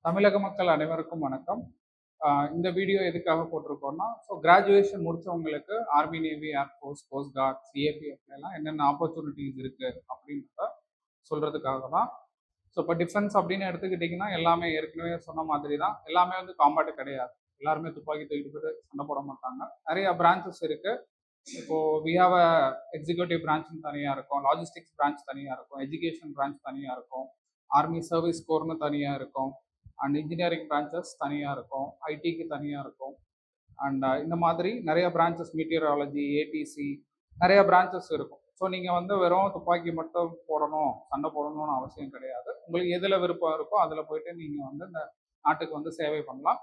தமிழக மக்கள் அனைவருக்கும் வணக்கம். இந்த வீடியோ எதுக்காக போட்டிருக்கோம்னா, கிராஜுவேஷன் முடிச்சவங்களுக்கு army, navy, air force, coast guard, சிஏபிஎஃப்ல எல்லாம் என்னென்ன ஆப்பர்ச்சுனிட்டிஸ் இருக்கு அப்படின்றத சொல்றதுக்காக தான். இப்போ டிஃபென்ஸ் அப்படின்னு எடுத்துக்கிட்டிங்கன்னா எல்லாமே ஏற்கனவே சொன்ன மாதிரி தான். எல்லாமே காம்பாட் கிடையாது. எல்லாருமே துப்பாக்கி தூக்கிட்டு போயிட்டு சண்டை போட மாட்டாங்க. நிறைய பிரான்ச்சஸ் இருக்கு. இப்போ வி ஹாவ் அ எக்ஸிக்யூட்டிவ் பிரான்ச்னு தனியாக இருக்கும், லாஜிஸ்டிக்ஸ் பிரான்ச் தனியாக இருக்கும், எஜுகேஷன் பிரான்ச் தனியாக இருக்கும், ஆர்மி சர்வீஸ் கோர்னு தனியாக இருக்கும், அண்ட் இன்ஜினியரிங் பிரான்ச்சஸ் தனியாக இருக்கும், ஐடிக்கு தனியாக இருக்கும். அண்ட் இந்த மாதிரி நிறைய பிரான்ச்சஸ், மீட்டியராலஜி, ஏடிசி, நிறைய பிரான்ச்சஸ் இருக்கும். ஸோ நீங்கள் வெறும் துப்பாக்கி மட்டும் போடணும், சண்டை போடணும்னு அவசியம் கிடையாது. உங்களுக்கு எதில் விருப்பம் இருக்கோ அதில் போயிட்டு நீங்கள் இந்த நாட்டுக்கு சேவை பண்ணலாம்.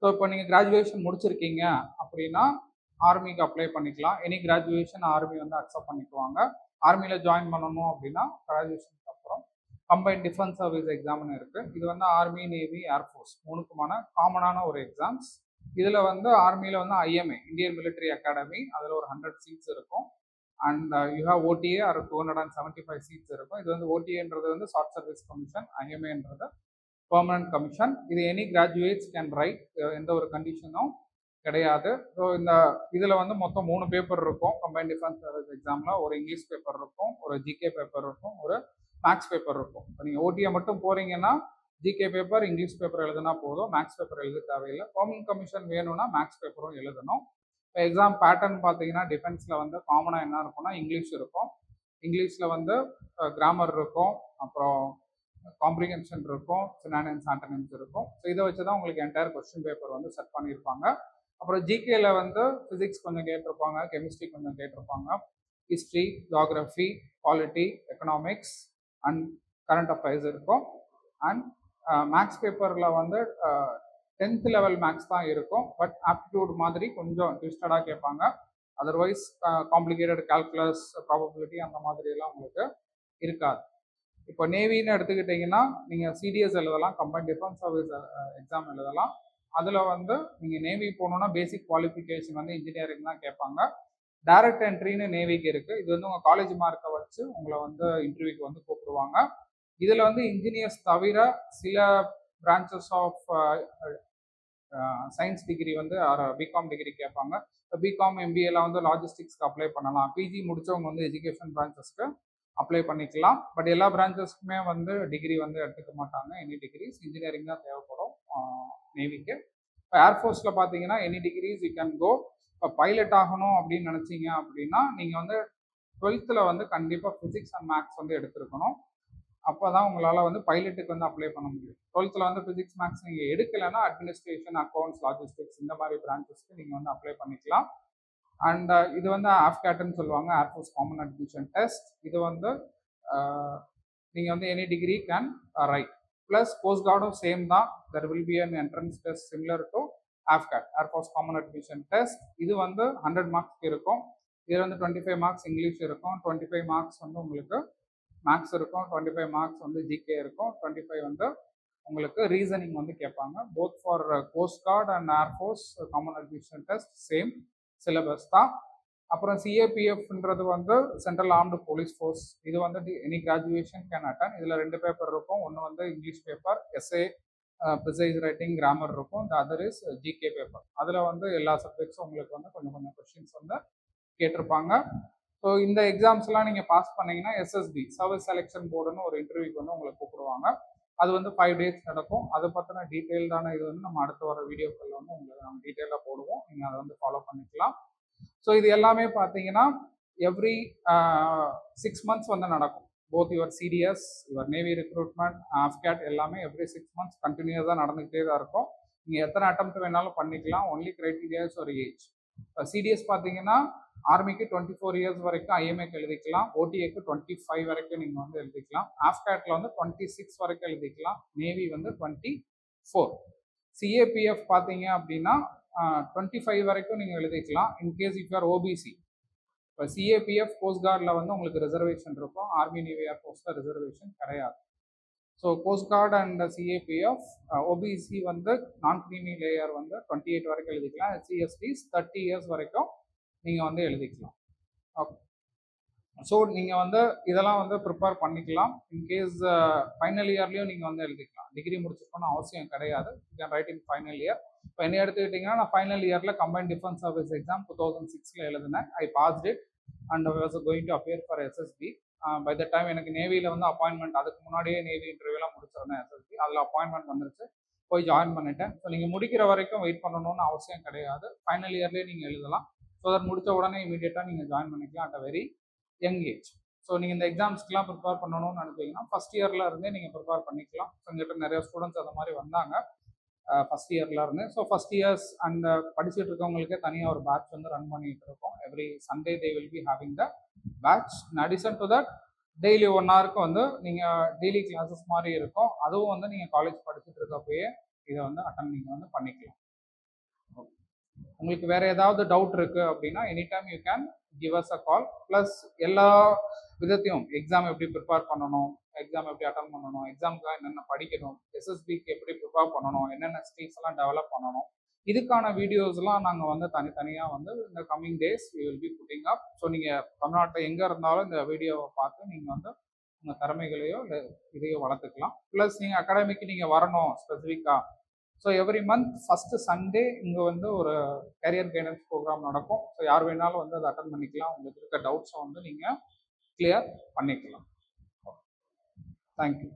ஸோ இப்போ நீங்கள் கிராஜுவேஷன் முடிச்சிருக்கீங்க அப்படின்னா ஆர்மிக்கு அப்ளை பண்ணிக்கலாம். எனி கிராஜுவேஷன் ஆர்மி அக்செப்ட் பண்ணிக்குவாங்க. ஆர்மியில் ஜாயின் பண்ணணும் அப்படின்னா கிராஜுவேஷனுக்கு அப்புறம் கம்பைன்ட் டிஃபென்ஸ் சர்வீஸ் எக்ஸாம்னு இருக்குது. இது ஆர்மி, நேவி, ஏர்ஃபோர்ஸ் மூணுக்குமான காமனான ஒரு எக்ஸாம்ஸ். இதில் ஆர்மியில் ஐஎம்ஏ, இந்தியன் மிலிட்டரி அகாடமி, அதில் ஒரு 100 சீட்ஸ் இருக்கும். அண்ட் யூ ஹேவ் ஓடிஏ ஒரு 275 சீட்ஸ் இருக்கும். இது ஓடிஏன்றது ஷார்ட் சர்வீஸ் கமிஷன், ஐஎம்ஏன்றது பெர்மனன்ட் கமிஷன். இது எனி கிராஜுவேட்ஸ் கேன் ரைட், எந்த ஒரு கண்டிஷனும் கிடையாது. ஸோ இந்த இதில் மொத்தம் 3 பேப்பர் இருக்கும். கம்பைன்ட் டிஃபென்ஸ் சர்வீஸ் எக்ஸாமில் ஒரு இங்கிலீஷ் பேப்பர் இருக்கும், ஒரு ஜிகே பேப்பர் இருக்கும், ஒரு மேக்ஸ் பேப்பர் இருக்கும். இப்போ நீங்கள் ஓடிஏ மட்டும் போகிறீங்கன்னா ஜிகே பேப்பர், இங்கிலீஷ் பேப்பர் எழுதுனா போதும், மேக்ஸ் பேப்பர் எழுத தேவையில்லை. பெர்மனன்ட் கமிஷன் வேணும்னா மேக்ஸ் பேப்பரும் எழுதணும். இப்போ எக்ஸாம் பேட்டர்ன் பார்த்தீங்கன்னா டிஃபென்ஸில் காமனாக என்ன இருக்கும்னா இங்கிலீஷ் இருக்கும். இங்கிலீஷில் கிராமர் இருக்கும், அப்புறம் காம்ப்ரிஹென்ஷன் இருக்கும், சினானிம்ஸ், ஆண்டனிம்ஸ் இருக்கும். ஸோ இதை வச்சு தான் உங்களுக்கு என்டையர் கொஸ்டின் பேப்பர் செட் பண்ணியிருப்பாங்க. அப்புறம் ஜிகேல ஃபிசிக்ஸ் கொஞ்சம் கேட்டிருப்பாங்க, கெமிஸ்ட்ரி கொஞ்சம் கேட்டிருப்பாங்க, history, geography, polity, economics and current affairs இருக்கும். அண்ட் மேக்ஸ் பேப்பரில் 10th லெவல் மேக்ஸ் தான் இருக்கும். பட் ஆப்டிடியூட் மாதிரி கொஞ்சம் ட்விஸ்டடாக கேட்பாங்க. அதர்வைஸ் காம்ப்ளிகேட்டட் கால்குலஸ், ப்ராபபிலிட்டி அந்த மாதிரி எல்லாம் உங்களுக்கு இருக்காது. இப்போ நேவின்னு எடுத்துக்கிட்டிங்கன்னா நீங்கள் சிடிஎஸ் எழுதலாம், கம்பைன்ட் டிஃபென்ஸ் சர்வீஸ் எக்ஸாம் எழுதலாம். அதில் நீங்கள் நேவி போகணுன்னா பேசிக் குவாலிஃபிகேஷன் இன்ஜினியரிங் தான் கேட்பாங்க. டைரக்ட் என்ட்ரின்னு நேவிக்கு இருக்குது. இது உங்கள் காலேஜ் மார்க்கை வச்சு உங்களை இன்டர்வியூக்கு கூப்பிடுவாங்க. இதில் இன்ஜினியர்ஸ் தவிர சில branches of science degree BCom degree கேட்பாங்க. இப்போ பிகாம், எம்பிஏலாம் லாஜிஸ்டிக்ஸ்க்கு அப்ளை பண்ணலாம். பிஜி முடித்தவங்க எஜுகேஷன் பிரான்ச்சஸ்க்கு அப்ளை பண்ணிக்கலாம். பட் எல்லா பிரான்ச்சஸ்க்குமே டிகிரி எடுத்துக்க மாட்டாங்க. எனி டிகிரிஸ், இன்ஜினியரிங் தான் தேவைப்படும் நேவிக்கு. இப்போ ஏர்ஃபோர்ஸில் பார்த்தீங்கன்னா any degrees you can go. இப்போ பைலட் ஆகணும் அப்படின்னு நினச்சிங்க அப்படின்னா நீங்கள் 12th கண்டிப்பாக ஃபிசிக்ஸ் அண்ட் மேக்ஸ் எடுத்துருக்கணும். அப்போ தான் உங்களால் பைலட்டுக்கு அப்ளை பண்ண முடியும். 12th ஃபிசிக்ஸ் மேக்ஸ் நீங்கள் எடுக்கலைன்னா அட்மினிஸ்ட்ரேஷன், அக்கௌண்ட்ஸ், லாஜிஸ்டிக்ஸ் இந்த மாதிரி பிரான்ச்சஸ்க்கு நீங்கள் அப்ளை பண்ணிக்கலாம். அண்ட் இது ஆஃப்கேட்னு சொல்லுவாங்க, ஏர்ஃபோர்ஸ் காமன் அட்மிஷன் டெஸ்ட். இது நீங்கள் any degree can write. Plus coast கார்டும் சேம் தான். There will be an entrance test similar to AFCAT, air force common admission test. இது 100 மார்க்ஸ்க்கு இருக்கும். இது 25 மார்க்ஸ் இங்கிலீஷ் இருக்கும், 25 மார்க்ஸ் உங்களுக்கு மேக்ஸ் இருக்கும், 25 மார்க்ஸ் ஜிகே இருக்கும், 25 உங்களுக்கு ரீசனிங் கேட்பாங்க. Both for coast guard and air force common admission test same syllabus தான். அப்புறம் சிஏபிஎஃப்ன்றது சென்ட்ரல் ஆர்ம்டு போலீஸ் ஃபோர்ஸ். இது எனி கிராஜுவேஷன் கேன் அட்டன். இதில் 2 பேப்பர் இருக்கும். ஒன்று English paper, essay, precis writing, grammar இருக்கும். The other is GK paper. அதில் எல்லா சப்ஜெக்ட்ஸும் உங்களுக்கு கொஞ்சம் கொஞ்சம் கொஸ்டின்ஸ் கேட்டிருப்பாங்க. ஸோ இந்த எக்ஸாம்ஸ்லாம் நீங்கள் பாஸ் பண்ணீங்கன்னா எஸ்எஸ்பி, சர்வீஸ் செலெக்ஷன் போர்டுன்னு ஒரு இன்டர்வியூக்கு உங்களை கூப்பிடுவாங்க. அது 5 days நடக்கும். அதை பற்றின டீட்டெயில்டான இது நம்ம அடுத்து வர வீடியோக்களில் உங்களுக்கு நம்ம டீட்டெயிலாக போடுவோம். நீங்கள் அதை ஃபாலோ பண்ணிக்கலாம். ஸோ இது எல்லாமே பார்த்தீங்கன்னா எவ்ரி 6 months நடக்கும். Both your CTS, your navy recruitment, AFCAT எல்லாமே எவ்ரி 6 months கண்டினியூஸாக நடந்துக்கிட்டே தான் இருக்கும். நீங்கள் எத்தனை அட்டெம்ப்ட் வேணாலும் பண்ணிக்கலாம். ஒன்லி கிரைட்டீரியாஸ் ஒரு ஏஜ். இப்போ சிடிஎஸ் பார்த்தீங்கன்னா ஆர்மிக்கு 24 years வரைக்கும் ஐஎம்ஏக்கு எழுதிக்கலாம். ஓடிஏக்கு 25 வரைக்கும் நீங்கள் எழுதிக்கலாம். ஆஃப்கேட்டில் 26 வரைக்கும் எழுதிக்கலாம். நேவி 24. சிஏபிஎஃப் பார்த்தீங்க அப்படின்னா 25 வரைக்கும் நீங்கள் எழுதிக்கலாம். In case if you are OBC. இப்போ சிஏபிஎஃப் கோஸ்ட் கார்டில் உங்களுக்கு ரிசர்வேஷன் இருக்கும். ஆர்மி, நேவி, ஏர்ஃபோர்ஸில் ரிசர்வேஷன் கிடையாது. So cost guard and CAPF, OBC நான் கிரீமி லேயர் 28 வரைக்கும் எழுதிக்கலாம். எஸ்சிஎஸ்டிஸ் 30 years வரைக்கும் நீங்கள் எழுதிக்கலாம். ஓகே, ஸோ நீங்கள் வந்து இதெல்லாம் வந்து ப்ரிப்பேர் பண்ணிக்கலாம். இன்கேஸ் ஃபைனல் இயர்லேயும் நீங்கள் வந்து எழுதிக்கலாம். டிகிரி முடிச்சிருக்கணும்னு அவசியம் கிடையாது. You can write in final year. இப்போ என்ன எடுத்துக்கிட்டிங்கன்னா, நான் ஃபைனல் இயரில் கம்பைன்ட் டிஃபென்ஸ் சர்வீஸ் எக்ஸாம் 2006 எழுதினேன். I passed it and was going to appear for SSB. By the time எனக்கு நேவியில் வந்து அப்பாயின்மெண்ட், அதுக்கு முன்னாடியே நேவி இன்டர்வியூலாம் முடிச்சிருந்தேன் எஸ்எஸ்பி. அதில் அப்பாயின்மெண்ட் வந்துருச்சு, போய் ஜாயின் பண்ணிட்டேன். ஸோ நீங்கள் முடிக்கிற வரைக்கும் வெயிட் பண்ணணும்னு அவசியம் கிடையாது. ஃபைனல் இயர்லேயே நீங்கள் எழுதலாம். ஸோ அதை முடித்த உடனே இமீடியட்டாக நீங்கள் ஜாயின் பண்ணிக்கலாம் at a very young age. So நீங்கள் இந்த எக்ஸாம்ஸ்க்குலாம் ப்ரிப்பேர் பண்ணணும்னு நினைச்சீங்கன்னா ஃபஸ்ட் இயரில் இருந்தே நீங்கள் ப்ரிப்பேர் பண்ணிக்கலாம். ஸோ எங்கிட்ட நிறைய ஸ்டூடெண்ட்ஸ் அந்த மாதிரி வந்தாங்க ஃபஸ்ட் இயரில் இருந்து. ஸோ ஃபஸ்ட் இயர்ஸ் அண்ட் படிச்சுட்டு இருக்கவங்களுக்கே தனியாக ஒரு பேட்ச் வந்து ரன் பண்ணிட்டு இருக்கோம். Every Sunday they will be having the batch. In addition to that daily 1 ஹவருக்கு வந்து நீங்கள் டெய்லி கிளாஸஸ் மாதிரி இருக்கும். அதுவும் வந்து நீங்கள் காலேஜ் படிச்சுட்டு இருக்கப்பயே இதை வந்து அட்டன் நீங்கள் வந்து பண்ணிக்கலாம். உங்களுக்கு வேற ஏதாவது டவுட் இருக்கு அப்படின்னா any time you can give us a call. Plus எல்லா விதத்தையும் எக்ஸாம் எப்படி ப்ரிப்பேர் பண்ணணும், எக்ஸாம் எப்படி அட்டன் பண்ணணும், எக்ஸாமுக்காக என்னென்ன படிக்கணும், எஸ்எஸ்பிக்கு எப்படி ப்ரிப்பேர் பண்ணணும், என்னென்ன ஸ்கில்ஸ் எல்லாம் டெவலப் பண்ணணும், இதுக்கான வீடியோஸ்லாம் நாங்கள் வந்து தனித்தனியாக வந்து இந்த coming days we will be putting up. So நீங்கள் தமிழ்நாட்டில் எங்கே இருந்தாலும் இந்த வீடியோவை பார்த்து நீங்கள் வந்து உங்கள் திறமைகளையோ இல்லை இதையோ வளர்த்துக்கலாம். ப்ளஸ் நீங்கள் அகாடமிக்கு நீங்கள் வரணும் ஸ்பெசிஃபிக்காக. So every month first Sunday இங்கே வந்து ஒரு கரியர் கைடன்ஸ் ப்ரோக்ராம் நடக்கும். ஸோ யார் வேணாலும் வந்து அதை அட்டன் பண்ணிக்கலாம். உங்களுக்கு இருக்க டவுட்ஸை வந்து நீங்கள் கிளியர் பண்ணிக்கலாம். தேங்க்யூ.